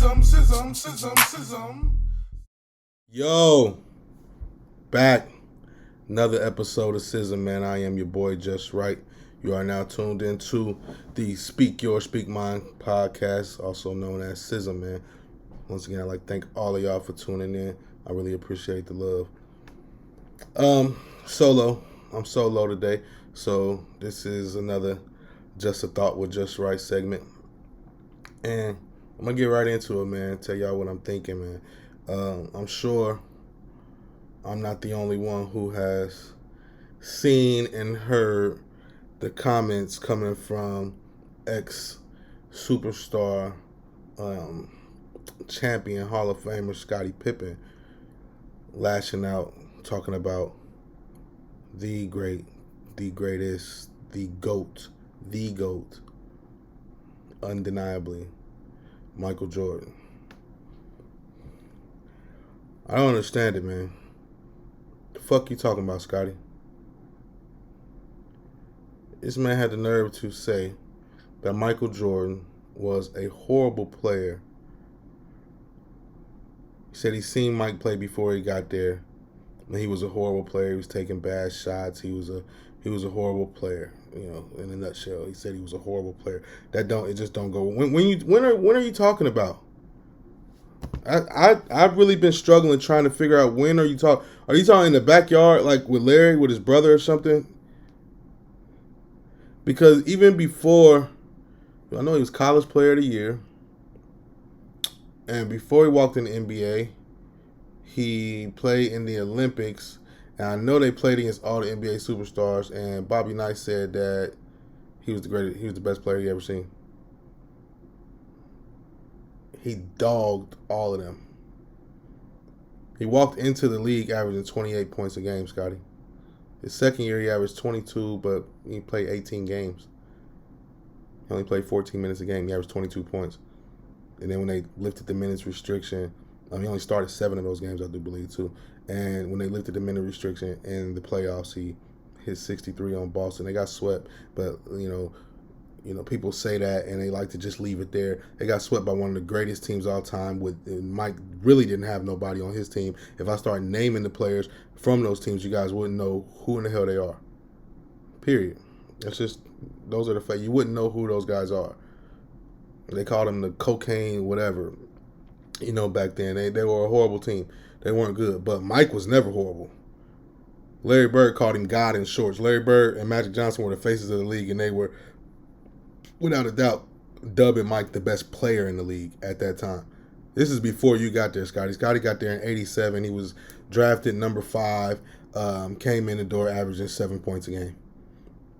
S.Y.S.M. Yo, back. Another episode of S.Y.S.M, man. I am your boy, Just Right. You are now tuned into the Speak Your, Speak Mine podcast, also known as S.Y.S.M, man. Once again, I'd like to thank all of y'all for tuning in. I really appreciate the love. Solo. I'm solo today. So this is another Just a Thought with Just Right segment. And I'm going to get right into it, man. Tell y'all what I'm thinking, man. I'm sure I'm not the only one who has seen and heard the comments coming from ex superstar, um, champion, Hall of Famer Scottie Pippen, lashing out, talking about the great, the greatest, the GOAT, undeniably, Michael Jordan. I don't understand it, man. The fuck you talking about, Scotty? This man had the nerve to say that Michael Jordan was a horrible player. He said he seen Mike play before he got there, and he was a horrible player. He was taking bad shots. He was a horrible player. You know, in a nutshell, he said he was a horrible player. It just don't go. When are you talking about? I've really been struggling trying to figure out when are you talking. Are you talking in the backyard like with Larry with his brother or something? Because even before, I know he was College Player of the Year, and before he walked in the NBA, he played in the Olympics, and I know they played against all the NBA superstars. And Bobby Knight said that he was the best player he ever seen. He dogged all of them. He walked into the league averaging 28 points a game, Scotty. His second year, he averaged 22, but he played 18 games. He only played 14 minutes a game. He averaged 22 points. And then when they lifted the minutes restriction, he only started 7 of those games, I do believe, too. And when they lifted the minute restriction in the playoffs, he hit 63 on Boston. They got swept, but, people say that and they like to just leave it there. They got swept by one of the greatest teams of all time. Mike really didn't have nobody on his team. If I start naming the players from those teams, you guys wouldn't know who in the hell they are. Period. Those are the facts. You wouldn't know who those guys are. They called them the cocaine whatever. Back then they were a horrible team. They weren't good, but Mike was never horrible. Larry Bird called him God in shorts. Larry Bird and Magic Johnson were the faces of the league, and they were, without a doubt, dubbing Mike the best player in the league at that time. This is before you got there, Scotty. Scotty got there in '87. He was drafted number 5. Came in the door averaging 7 points a game.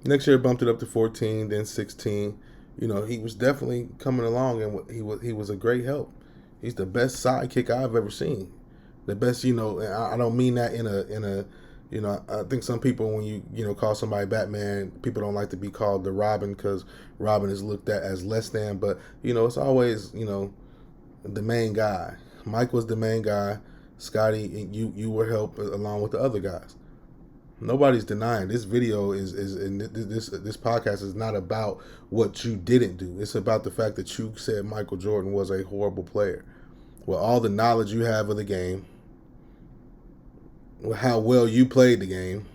Next year, bumped it up to 14, then 16. He was definitely coming along, and he was a great help. He's the best sidekick I've ever seen. The best, and I don't mean that in a. I think some people, when you call somebody Batman, people don't like to be called the Robin because Robin is looked at as less than. But it's always the main guy. Mike was the main guy. Scotty, you were helped along with the other guys. Nobody's denying this video is and this podcast is not about what you didn't do. It's about the fact that you said Michael Jordan was a horrible player. With all the knowledge you have of the game, with how well you played the game,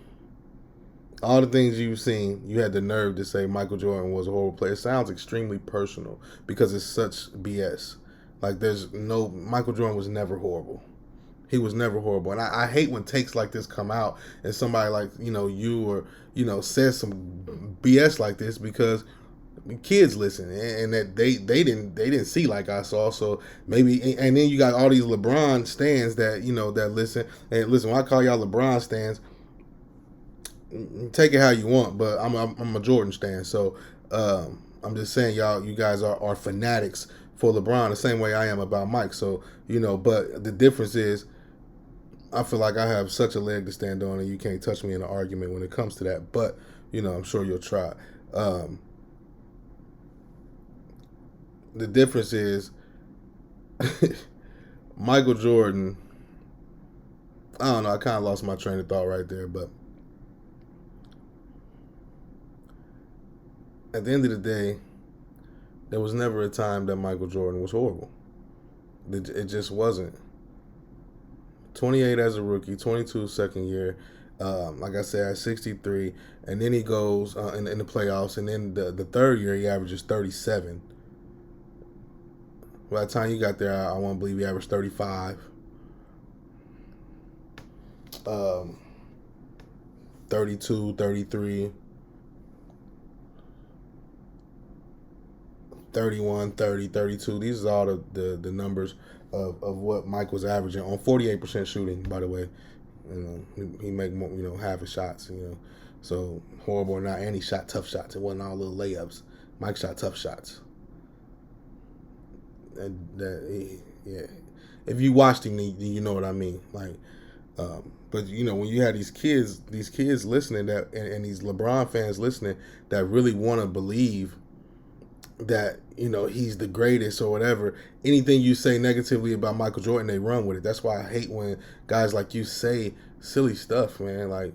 all the things you've seen, you had the nerve to say Michael Jordan was a horrible player. It sounds extremely personal because it's such BS. Like Michael Jordan was never horrible. He was never horrible. And I hate when takes like this come out and somebody like, you or, says some BS like this because kids listen and that they didn't see like I saw. So maybe, and then you got all these LeBron stands that, that listen. And listen, when I call y'all LeBron stands, take it how you want, but I'm a Jordan stan. So I'm just saying, you guys are fanatics for LeBron the same way I am about Mike. So, but the difference is, I feel like I have such a leg to stand on, and you can't touch me in an argument when it comes to that. But I'm sure you'll try. The difference is Michael Jordan. I don't know. I kind of lost my train of thought right there, but at the end of the day, there was never a time that Michael Jordan was horrible. It just wasn't. 28 as a rookie, 22 second year. Like I said, at 63, and then he goes in the playoffs, and then the third year he averages 37. By the time you got there, I want to believe he averaged 35. 32, 33, 31, 30, 32. These are all the numbers of what Mike was averaging on 48% shooting, by the way. He make more, half his shots, So horrible or not, and he shot tough shots. It wasn't all little layups. Mike shot tough shots. Yeah. If you watched him, you know what I mean. Like, but when you had these kids listening and these LeBron fans listening that really want to believe that he's the greatest or whatever. Anything you say negatively about Michael Jordan, they run with it. That's why I hate when guys like you say silly stuff, man. Like,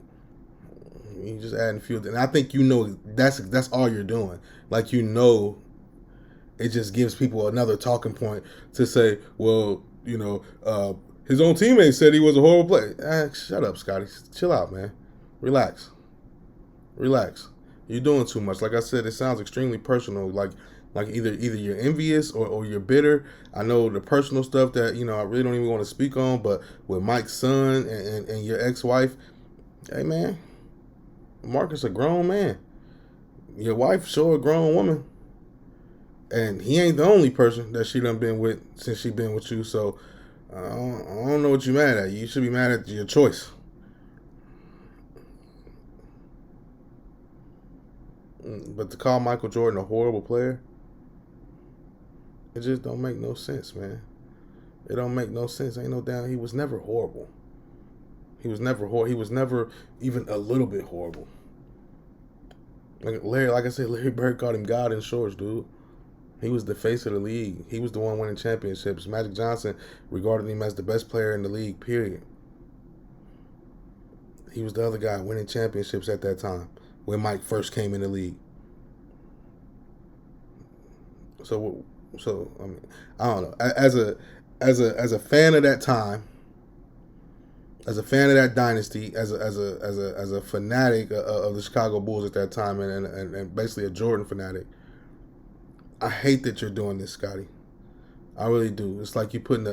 you just adding fuel, and I think that's all you're doing. Like, it just gives people another talking point to say, well, his own teammates said he was a horrible player. Shut up, Scottie. Chill out, man. Relax. You're doing too much. Like I said, it sounds extremely personal. Like either you're envious or you're bitter. I know the personal stuff that I really don't even want to speak on. But with Mike's son and your ex-wife, hey man, Marcus a grown man. Your wife sure a grown woman, and he ain't the only person that she done been with since she been with you. So I don't know what you mad at. You should be mad at your choice. But to call Michael Jordan a horrible player, it just don't make no sense, man. It don't make no sense. Ain't no doubt. He was never horrible. He was never horrible. He was never even a little bit horrible. Like I said, Larry Bird called him God in shorts, dude. He was the face of the league. He was the one winning championships. Magic Johnson regarded him as the best player in the league, period. He was the other guy winning championships at that time when Mike first came in the league. So I mean, I don't know. As a fan of that time, as a fan of that dynasty, as a fanatic of the Chicago Bulls at that time, and basically a Jordan fanatic, I hate that you're doing this, Scottie. I really do. It's like you putting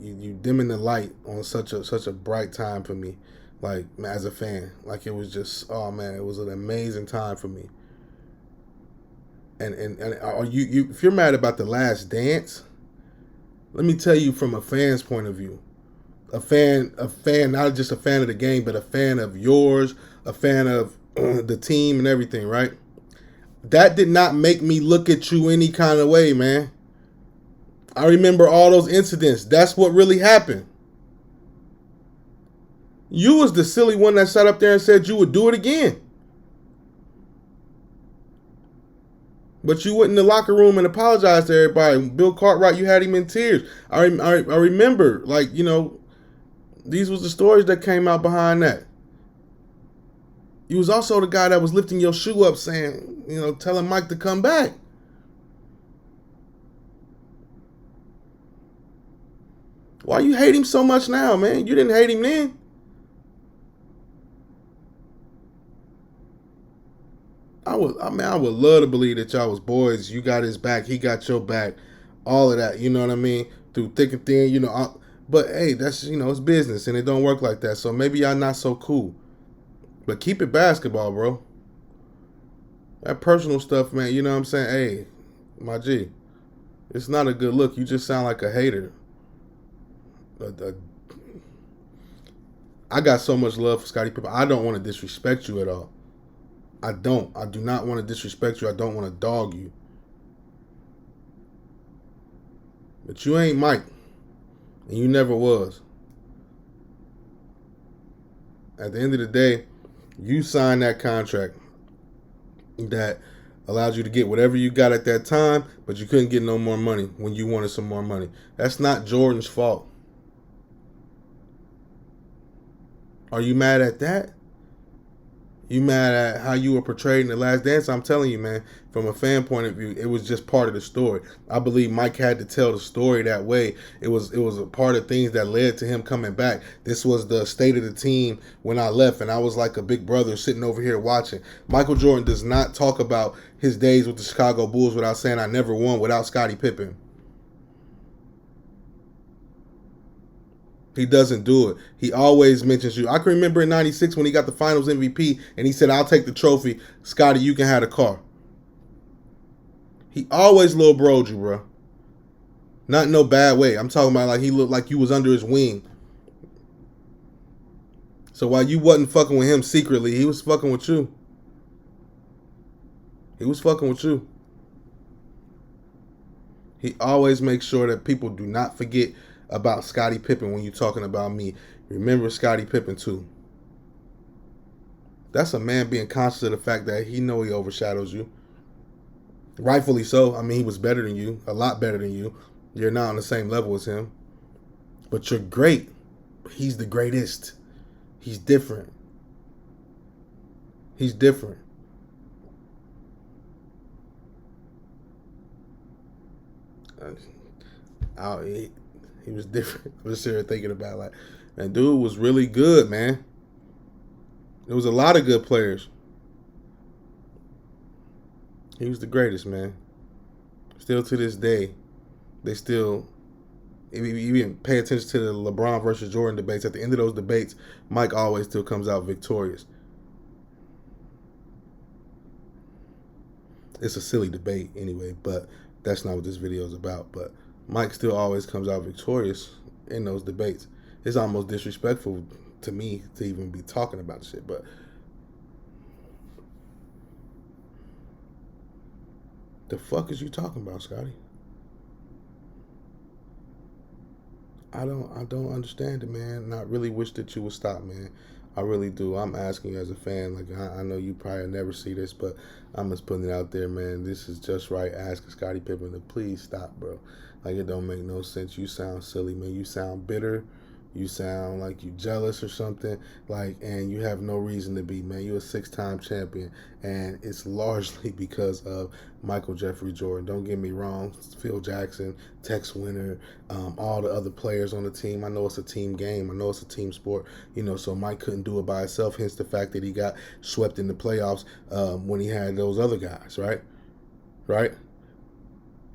you dimming the light on such a bright time for me, like as a fan. Like, it was just, oh man, it was an amazing time for me. And are you if you're mad about The Last Dance, let me tell you from a fan's point of view. A fan, not just a fan of the game, but a fan of yours, a fan of the team and everything, right? That did not make me look at you any kind of way, man. I remember all those incidents. That's what really happened. You was the silly one that sat up there and said you would do it again. But you went in the locker room and apologized to everybody. Bill Cartwright, you had him in tears. I remember, these was the stories that came out behind that. You was also the guy that was lifting your shoe up saying, telling Mike to come back. Why you hate him so much now, man? You didn't hate him then. I would love to believe that y'all was boys. You got his back, he got your back, all of that. You know what I mean? Through thick and thin. But hey, that's it's business, and it don't work like that. So maybe y'all not so cool. But keep it basketball, bro. That personal stuff, man. You know what I'm saying? Hey, my G, it's not a good look. You just sound like a hater. I got so much love for Scottie Pippen. I don't want to disrespect you at all. I don't. I do not want to disrespect you. I don't want to dog you. But you ain't Mike. And you never was. At the end of the day, you signed that contract that allowed you to get whatever you got at that time, but you couldn't get no more money when you wanted some more money. That's not Jordan's fault. Are you mad at that? You mad at how you were portrayed in The Last Dance? I'm telling you, man, from a fan point of view, it was just part of the story. I believe Mike had to tell the story that way. It was a part of things that led to him coming back. This was the state of the team when I left, and I was like a big brother sitting over here watching. Michael Jordan does not talk about his days with the Chicago Bulls without saying I never won without Scottie Pippen. He doesn't do it. He always mentions you. I can remember in '96 when he got the Finals MVP and he said, "I'll take the trophy. Scottie, you can have the car." He always little broed you, bro. Not in no bad way. I'm talking about like he looked like you was under his wing. So while you wasn't fucking with him secretly, he was fucking with you. He was fucking with you. He always makes sure that people do not forget about Scottie Pippen when you're talking about me. Remember Scottie Pippen too. That's a man being conscious of the fact that he know he overshadows you. Rightfully so. I mean, he was better than you, a lot better than you. You're not on the same level as him. But you're great. He's the greatest. He's different. He's different. He was different. I was sitting here thinking about like, man, dude was really good, man. There was a lot of good players. He was the greatest, man. Still to this day, they still even pay attention to the LeBron versus Jordan debates. At the end of those debates, Mike always still comes out victorious. It's a silly debate anyway, but that's not what this video is about. But Mike still always comes out victorious in those debates. It's almost disrespectful to me to even be talking about shit, but the fuck is you talking about, Scottie? I don't understand it, man. And I really wish that you would stop, man. I really do. I'm asking you as a fan. Like I know you probably never see this, but I'm just putting it out there, man. This is just right. Asking Scottie Pippen to please stop, bro. Like it don't make no sense. You sound silly, man. You sound bitter. You sound like you jealous or something. Like, and you have no reason to be, man. You're a 6-time champion, and it's largely because of Michael Jeffrey Jordan. Don't get me wrong. Phil Jackson, Tex Winter, all the other players on the team. I know it's a team game. I know it's a team sport. You know, so Mike couldn't do it by himself. Hence the fact that he got swept in the playoffs when he had those other guys, right? Right?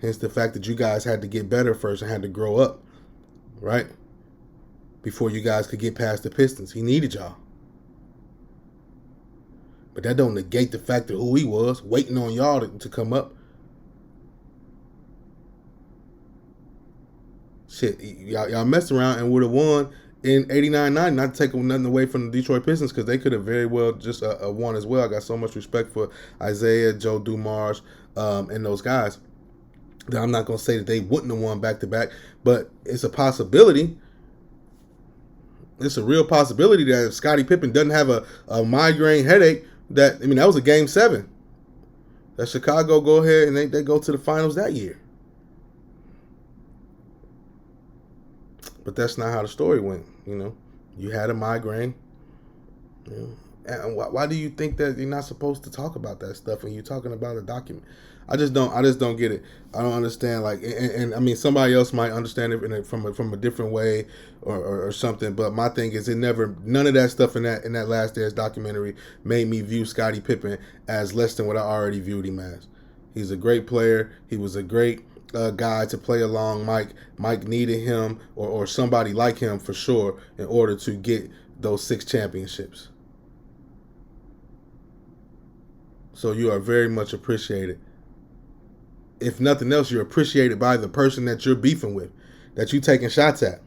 Hence the fact that you guys had to get better first and had to grow up, right? Before you guys could get past the Pistons. He needed y'all. But that don't negate the fact of who he was, waiting on y'all to come up. Shit, y'all messed around and would have won in 89-90. Not to take nothing away from the Detroit Pistons, because they could have very well just won as well. I got so much respect for Isaiah, Joe Dumars, and those guys that I'm not going to say that they wouldn't have won back-to-back, but it's a possibility. It's a real possibility that if Scottie Pippen doesn't have a migraine headache, that was a game 7. That Chicago go ahead and they go to the finals that year. But that's not how the story went. You had a migraine. And why do you think that you're not supposed to talk about that stuff when you're talking about a document? I just don't get it. I don't understand. Like, and I mean, somebody else might understand it from a different way or something. But my thing is, none of that stuff in that Last Dance documentary made me view Scottie Pippen as less than what I already viewed him as. He's a great player. He was a great guy to play along Mike. Mike needed him or somebody like him for sure in order to get those 6 championships. So you are very much appreciated. If nothing else, you're appreciated by the person that you're beefing with, that you're taking shots at.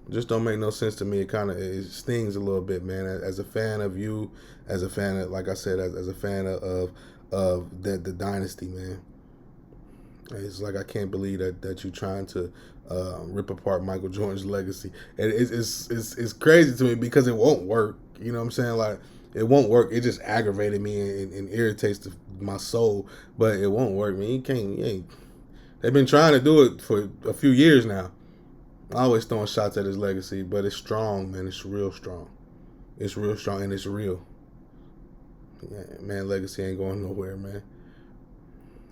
Just don't make no sense to me. It stings a little bit, man. As a fan of you, as a fan of, like I said, as a fan of the dynasty, man. It's like I can't believe that you're trying to rip apart Michael Jordan's legacy. And it's crazy to me because it won't work. You know what I'm saying? Like, it won't work. It just aggravated me and irritates my soul. But it won't work, man. They've been trying to do it for a few years now. Always throwing shots at his legacy, but it's strong, man. It's real strong. It's real strong, and it's real. Yeah, man, legacy ain't going nowhere, man.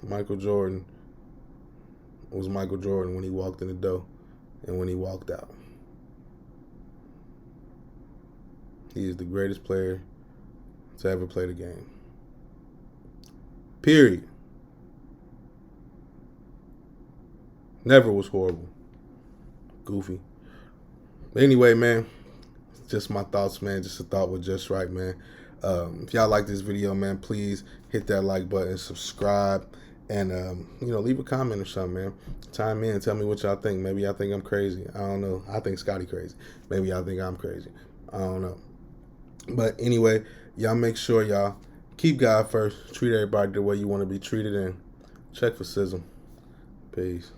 Michael Jordan was Michael Jordan when he walked in the door and when he walked out. He is the greatest player to ever play the game. Period. Never was horrible. Goofy. But anyway, man, just my thoughts, man. Just a thought was just right, man. If y'all like this video, man, please hit that like button, subscribe, and leave a comment or something, man. Chime in, tell me what y'all think. Maybe y'all think I'm crazy. I don't know. I think Scottie crazy. Maybe y'all think I'm crazy. I don't know. But anyway, y'all make sure y'all keep God first. Treat everybody the way you want to be treated, and check for S.Y.S.M. Peace.